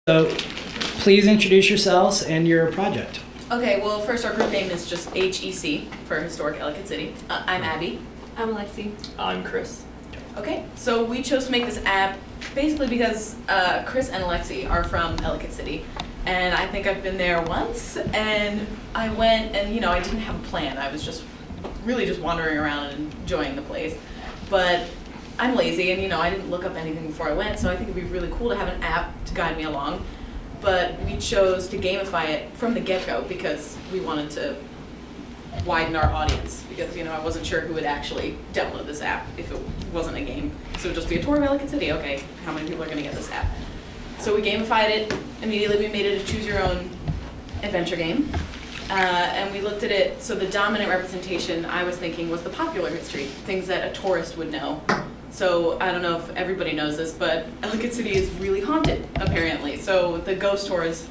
So please introduce yourselves and your project. Okay, well, first our group name is just HEC for Historic Ellicott City. I'm Abby. I'm Alexi. I'm Chris. Okay, so we chose to make this app basically because Chris and Alexi are from Ellicott City. And I think I've been there once, and I went and, I didn't have a plan. I was just really just wandering around and enjoying the place. But I'm lazy and, I didn't look up anything before I went, so I think it'd be really cool to have an app to guide me along. But we chose to gamify it from the get-go because we wanted to widen our audience because, I wasn't sure who would actually download this app if it wasn't a game. So it would just be a tour of Ellicott City. Okay, how many people are going to get this app? So we gamified it immediately. We made it a choose-your-own adventure game. And we looked at it, so the dominant representation I was thinking was the popular history, things that a tourist would know. So I don't know if everybody knows this, but Ellicott City is really haunted, apparently. So the ghost tours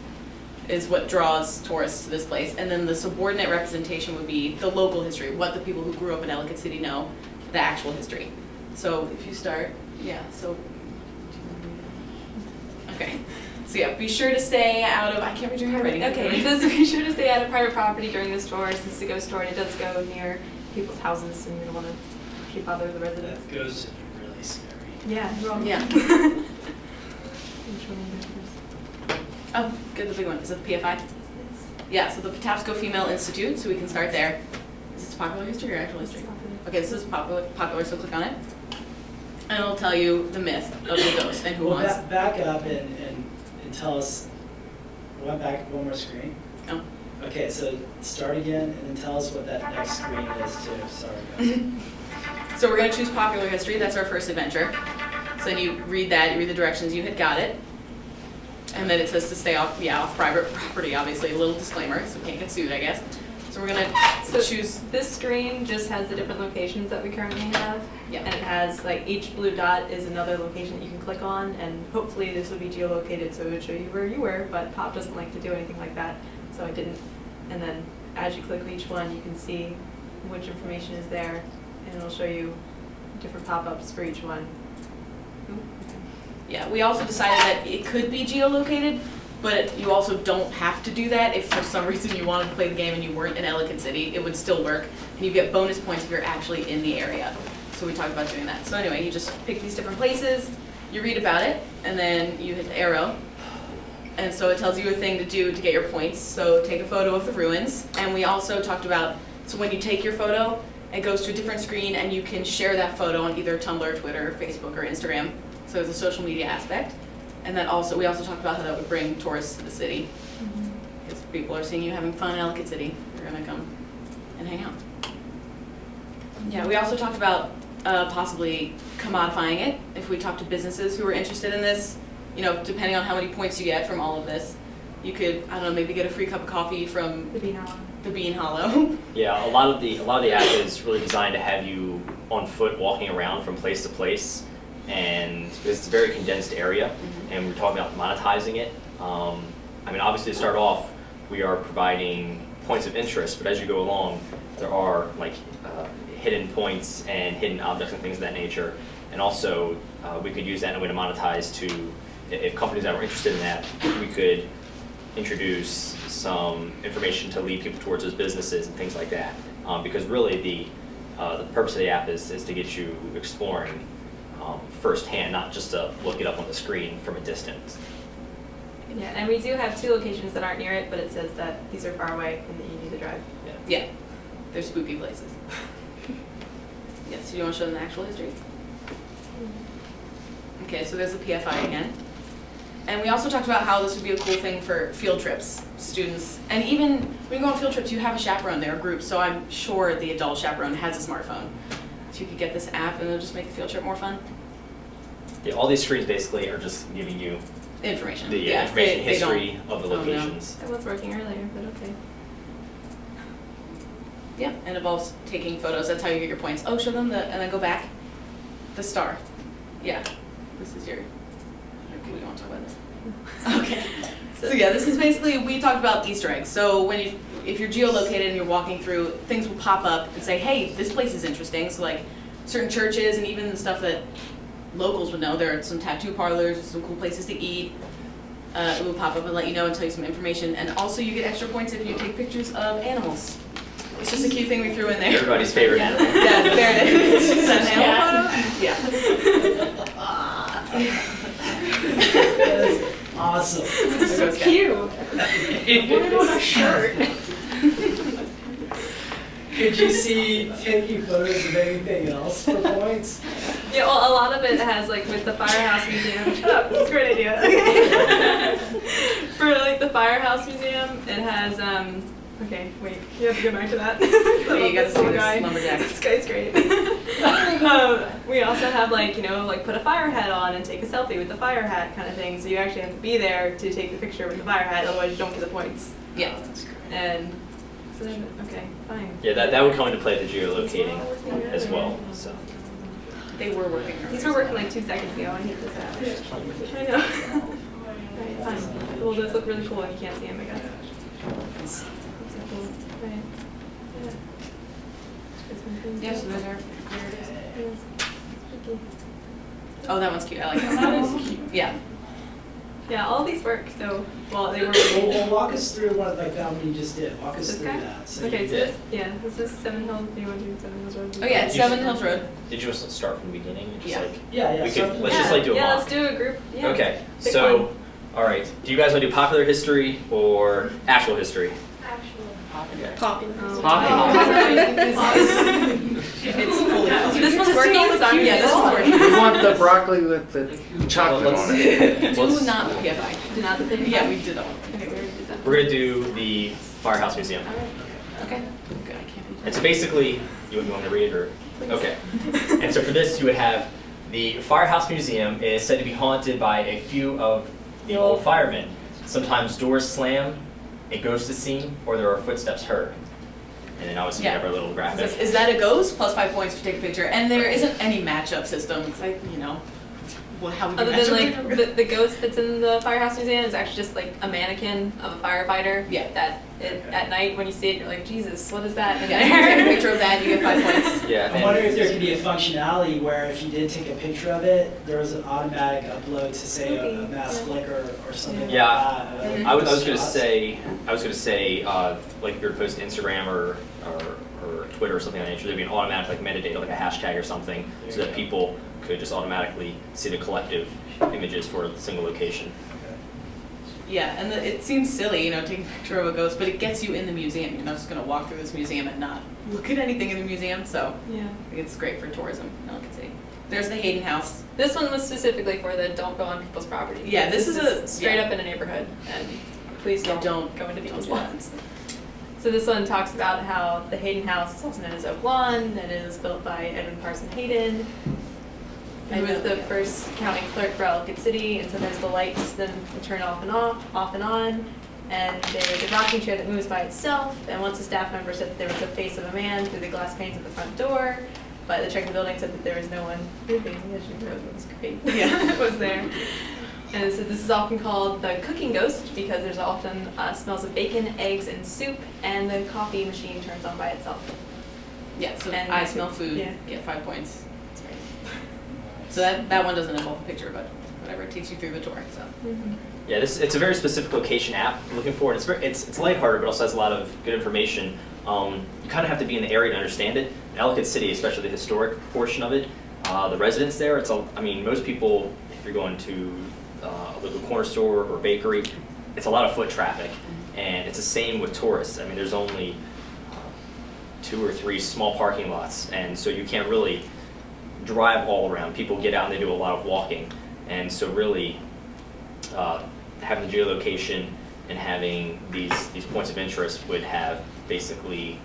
is what draws tourists to this place. And then the subordinate representation would be the local history, what the people who grew up in Ellicott City know, the actual history. So if you start, okay. So yeah, be sure to stay out of, I can't read your handwriting. Okay, so be sure to stay out of private property during this tour since it's a ghost tour and it does go near people's houses and you don't want to keep bother the residents. That goes to be really scary. Yeah, well. Yeah. Oh, good, the big one. Is it the PFI? Yeah, so the Patapsco Female Institute, so we can start there. Is this popular history or actual history? Okay, this is popular, so click on it. And it'll tell you the myth of the ghost and who wants. Back up and tell us, back one more screen. Oh. Okay, so start again and then tell us what that next screen is too. Sorry. So we're going to choose popular history. That's our first adventure. So then you read that, you read the directions, you hit got it. And then it says to stay off private property, obviously. A little disclaimer, so we can't get sued, I guess. So we're going to choose. This screen just has the different locations that we currently have. Yeah. And it has, each blue dot is another location that you can click on, and hopefully this would be geolocated so it would show you where you were, but Pop doesn't like to do anything like that, so I didn't. And then as you click each one, you can see which information is there, and it'll show you different pop-ups for each one. Yeah, we also decided that it could be geolocated, but you also don't have to do that. If for some reason you wanted to play the game and you weren't in Ellicott City, it would still work. And you get bonus points if you're actually in the area. So we talked about doing that. So anyway, you just pick these different places, you read about it, and then you hit the arrow. And so it tells you a thing to do to get your points. So take a photo of the ruins. And we also talked about, so when you take your photo, it goes to a different screen and you can share that photo on either Tumblr, Twitter, Facebook, or Instagram. So there's a social media aspect. And then we also talked about how that would bring tourists to the city. Because people are seeing you having fun in Ellicott City. They're going to come and hang out. Yeah, we also talked about possibly commodifying it. If we talk to businesses who are interested in this, depending on how many points you get from all of this, you could, I don't know, maybe get a free cup of coffee from The Bean Hollow. The Bean Hollow. Yeah, a lot of the app is really designed to have you on foot walking around from place to place, and because it's a very condensed area, and we're talking about monetizing it. Obviously to start off, we are providing points of interest, but as you go along, there are hidden points and hidden objects and things of that nature, and also we could use that in a way to monetize to, if companies that were interested in that, we could introduce some information to lead people towards those businesses and things like that. Because really the purpose of the app is to get you exploring firsthand, not just to look it up on the screen from a distance. Yeah, and we do have 2 locations that aren't near it, but it says that these are far away and that you need to drive. Yeah, they're spooky places. Yeah, so you want to show them the actual history? Okay, so there's the PFI again. And we also talked about how this would be a cool thing for field trips, students. And even when you go on field trips, you have a chaperone there, a group, so I'm sure the adult chaperone has a smartphone. So you could get this app and it'll just make the field trip more fun. Yeah, all these screens basically are just giving you information. the information history of the locations. That was working earlier, but okay. Yeah, and it involves taking photos. That's how you get your points. Oh, show them and then go back. The star. Yeah, this is your. Okay, we don't want to talk about this. Okay. So yeah, this is basically, we talked about Easter eggs. So if you're geolocated and you're walking through, things will pop up and say, hey, this place is interesting. So certain churches and even the stuff that locals would know. There are some tattoo parlors, some cool places to eat. it will pop up and let you know and tell you some information. And also you get extra points if you take pictures of animals. It's just a cute thing we threw in there. Everybody's favorite animal. Yeah, there it is. Is that an animal photo? Yeah. That's awesome. So cute. Put it on a shirt. Could you see taking photos of anything else for points? Yeah, well, a lot of it has, like, with the Firehouse Museum. Shut up, that's a great idea. For, like, the Firehouse Museum, it has, okay, wait, you have to go back to that. Yeah, you gotta see little this guy. lumberjack. This guy's great. We also have, like, you know, like, put a fire hat on and take a selfie with the fire hat kind of thing. So you actually have to be there to take the picture with the fire hat, otherwise you don't get the points. Yeah. That's great. And, so then, okay, fine. Yeah, that would come into play the geolocating as well. So. They were working. These were working like 2 seconds ago. I hate this app. I know. Right, fine. Well, those look really cool if you can't see them, I guess. That's so cool. Right. Yeah. Yeah, so those are, there it is. Yeah. Oh, that one's cute. I like that. That is cute. Yeah. Yeah, all these work. So, well, they were. Well, walk us through what, like that one you just did. Walk us This through guy? that. So Okay, you so did. this is Seven Hills. Do you want to do Seven Hills Road? Oh yeah, it's You Seven should- Hills Road. Did you just start from the beginning? And just Yeah. like Yeah. we So could let's just like do a yeah, mock. let's do a group. Yeah. Okay. Pick So, one. all right. Do you guys want to do popular history or actual history? Okay. Popular. It's fully popular. This one's working. So I'm Yeah, this one's working. We want the broccoli with the chocolate on it. Do Let's- not the PFI. Do not the thing. Yeah, we did that one. Okay, we already did that. We're gonna do the Firehouse Museum. All right. Okay. Good, I can't And so basically, you want me to read it or? Please. Okay. And so for this, you would have the Firehouse Museum is said to be haunted by a few of the old firemen. Sometimes doors slam, a ghost is seen, or there are footsteps heard. And then obviously we Yeah. have our little graphic. Is that a ghost? Plus 5 points to take a picture. And there isn't any matchup system. It's like, you know, well, how would you Other match than up? like the ghost that's in the Firehouse Museum is actually just like a mannequin of a firefighter. Yeah. That at night when you see it, you're like, Jesus, what is that in Yeah, you take a there? picture of that, you get 5 points. Yeah. I'm and- wondering if there could be a functionality where if you did take a picture of it, there was an automatic upload to say a Maybe, mass yeah. flicker or something Yeah. like that. Mhm. I was gonna shots. say, like if you're to post to Instagram or Twitter or something like that nature, there'd be an automatic like metadata, like a hashtag or something, so that people could just automatically see the collective images for a single location. Yeah, and it seems silly, you know, taking a picture of a ghost, but it gets you in the museum. You're not just going to walk through this museum and not look at anything in the museum, so Yeah. I think it's great for tourism. No one can see. There's the Hayden House. This one was specifically for the don't go on people's property. Yeah, this is a- straight yeah. up in a neighborhood, and please Yeah, don't, don't go into people's do that. lawns. So this one talks about how the Hayden House is also known as Oak Lawn, and it was built by Edwin Parson Hayden. He was the first county clerk for Ellicott City, and so there's the lights that turn off and on, and there's a rocking chair that moves by itself, and once a staff member said that there was a face of a man through the glass panes at the front door, but the check the building said that there was no one moving, as you wrote, it was great. Yeah. It was there. And it says this is often called the cooking ghost because there's often smells of bacon, eggs, and soup, and the coffee machine turns on by itself. Yeah, so And I smell food, yeah. get 5 points. That's great. So that one doesn't involve a picture, but whatever, it takes you through the tour, so. Yeah, it's a very specific location app I'm looking for, and it's lighthearted, but also has a lot of good information. You kind of have to be in the area to understand it. In Ellicott City, especially the historic portion of it, the residents there, I mean, most people, if you're going to a local corner store or bakery, it's a lot of foot traffic, and it's the same with tourists. I mean, there's only 2 or 3 small parking lots, and so you can't really drive all around. People get out and they do a lot of walking, and so really having the geolocation and having these points of interest would have basically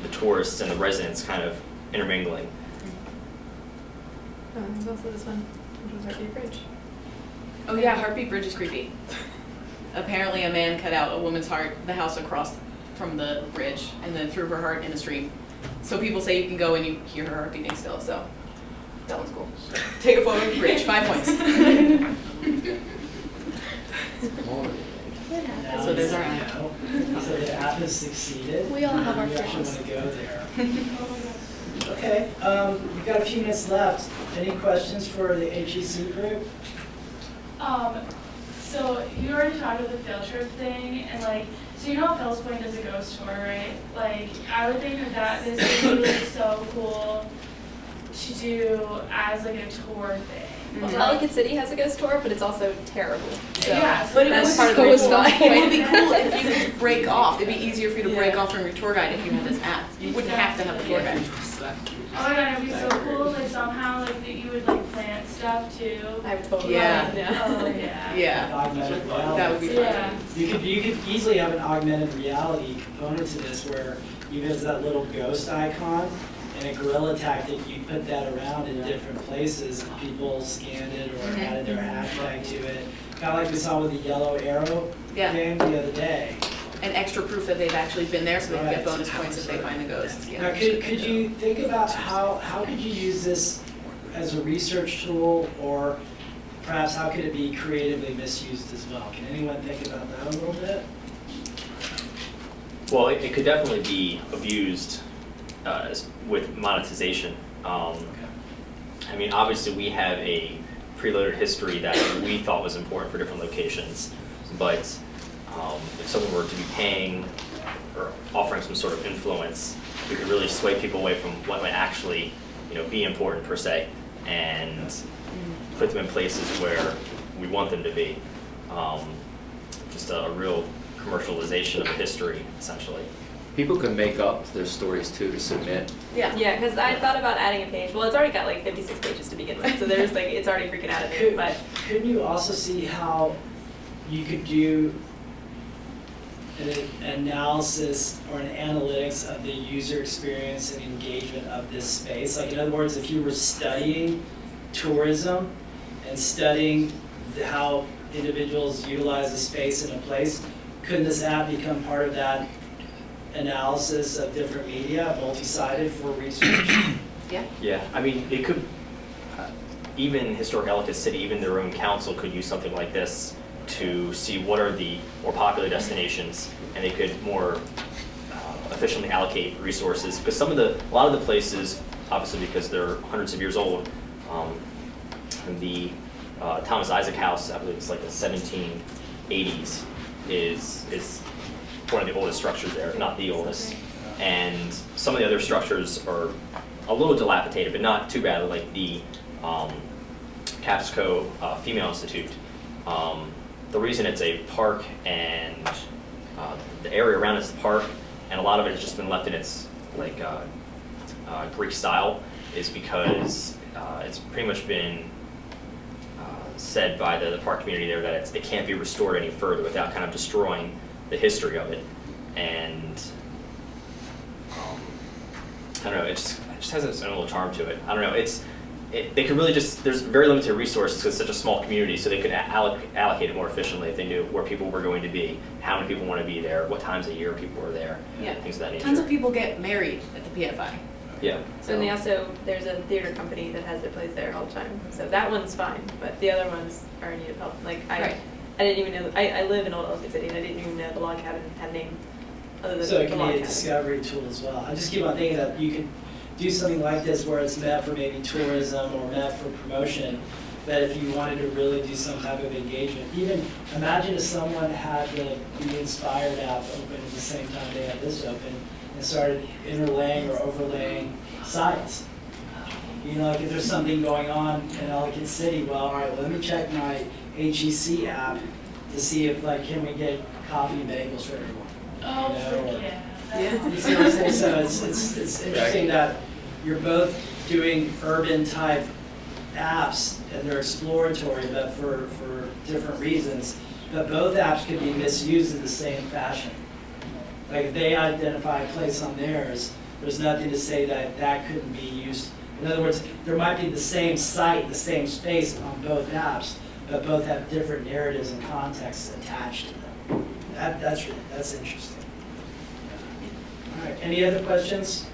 the tourists and the residents kind of intermingling. There's also this one, which was Heartbeat Bridge. Oh yeah, Heartbeat Bridge is creepy. Apparently a man cut out a woman's heart, the house across from the bridge, and then threw her heart in a stream. So people say you can go and you hear her heart beating still, so that one's cool. Take a photo of the bridge, 5 points. Now So there's you our app. know. So the app has succeeded. We all have our You actually flaws. want to go there. Okay, we've got a few minutes left. Any questions for the HEC group? So you already talked about the field trip thing, and like, so you know how Fells Point does a ghost tour, right? Like, I would think that this would be like so cool to do as like a tour thing. Well, Like, Ellicott City has a ghost tour, but it's also terrible. So Yeah, But it that's was part of the cool. reason why. It would be cool if you could break off. It'd be easier for you to break off from your tour guide if you had this app. You wouldn't have to have a tour guide. oh my god, it'd be so cool, like somehow like that you would like plant stuff too. I would totally. Yeah. Oh yeah. Yeah, Augmented reality. that would be fun. Yeah. You could easily have an augmented reality component to this where you have that little ghost icon and a guerrilla tactic, you put that around in different places and people scanned it or added their hashtag to it. Kind of like we saw with the yellow arrow Yeah. game the other day. And extra proof that they've actually been there so they can get Right. bonus points if they find the ghosts. Yeah. Now, could you think about how could you use this as a research tool, or perhaps how could it be creatively misused as well? Can anyone think about that a little bit? Well, it could definitely be abused with monetization. I mean, obviously, we have a preloaded history that we thought was important for different locations, but if someone were to be paying or offering some sort of influence, we could really sway people away from what might actually, be important per se, and put them in places where we want them to be. Just a real commercialization of history, essentially. People can make up their stories too to submit. Yeah. Yeah, because I thought about adding a page. Well, it's already got like 56 pages to begin with, so there's like it's already freaking out of me. But Couldn't you also see how you could do an analysis or an analytics of the user experience and engagement of this space? Like, in other words, if you were studying tourism and studying how individuals utilize a space in a place, couldn't this app become part of that analysis of different media, multi-sided for research? Yeah. Yeah, I mean, it could, even Historic Ellicott City, even their own council could use something like this to see what are the more popular destinations, and they could more efficiently allocate resources. Because a lot of the places, obviously because they're hundreds of years old, the Thomas Isaac House, I believe it's like the 1780s, is one of the oldest structures there, if not the oldest. And some of the other structures are a little dilapidated, but not too bad, like the Capsco Female Institute. The reason it's a park and the area around it's the park, and a lot of it has just been left in its Greek style, is because it's pretty much been said by the park community there that it can't be restored any further without kind of destroying the history of it. And I don't know, it just has its own little charm to it. I don't know, they could really there's very limited resources because it's such a small community, so they could allocate it more efficiently if they knew where people were going to be, how many people want to be there, what times a year people are there, Yeah. things of that nature. Tons of people get married at the PFI. Yeah. so and there's a theater company that has their plays there all the time. So that one's fine, but the other ones are in need of help. Like Right. I didn't even know. I live in Old Ellicott City, and I didn't even know the log cabin had a name other than So it the can log be a cabin. discovery tool as well. I just keep on thinking that you could do something like this where it's meant for maybe tourism or meant for promotion, but if you wanted to really do some type of engagement, even imagine if someone had the Be Inspired app open at the same time they had this open and started interlaying or overlaying sites. Like if there's something going on in Ellicott City, well, all right, let me check my HEC app to see if can we get coffee and bagels for everyone. Oh, or- yeah. Yeah. You see what I'm saying? So it's interesting that you're both doing urban type apps and they're exploratory, but for different reasons. But both apps could be misused in the same fashion. Like if they identify a place on theirs, there's nothing to say that couldn't be used. In other words, there might be the same site, the same space on both apps, but both have different narratives and contexts attached to them. That's interesting. All right, any other questions?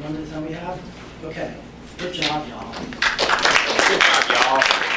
One to tell me have? Okay, good job, y'all. Good job, y'all.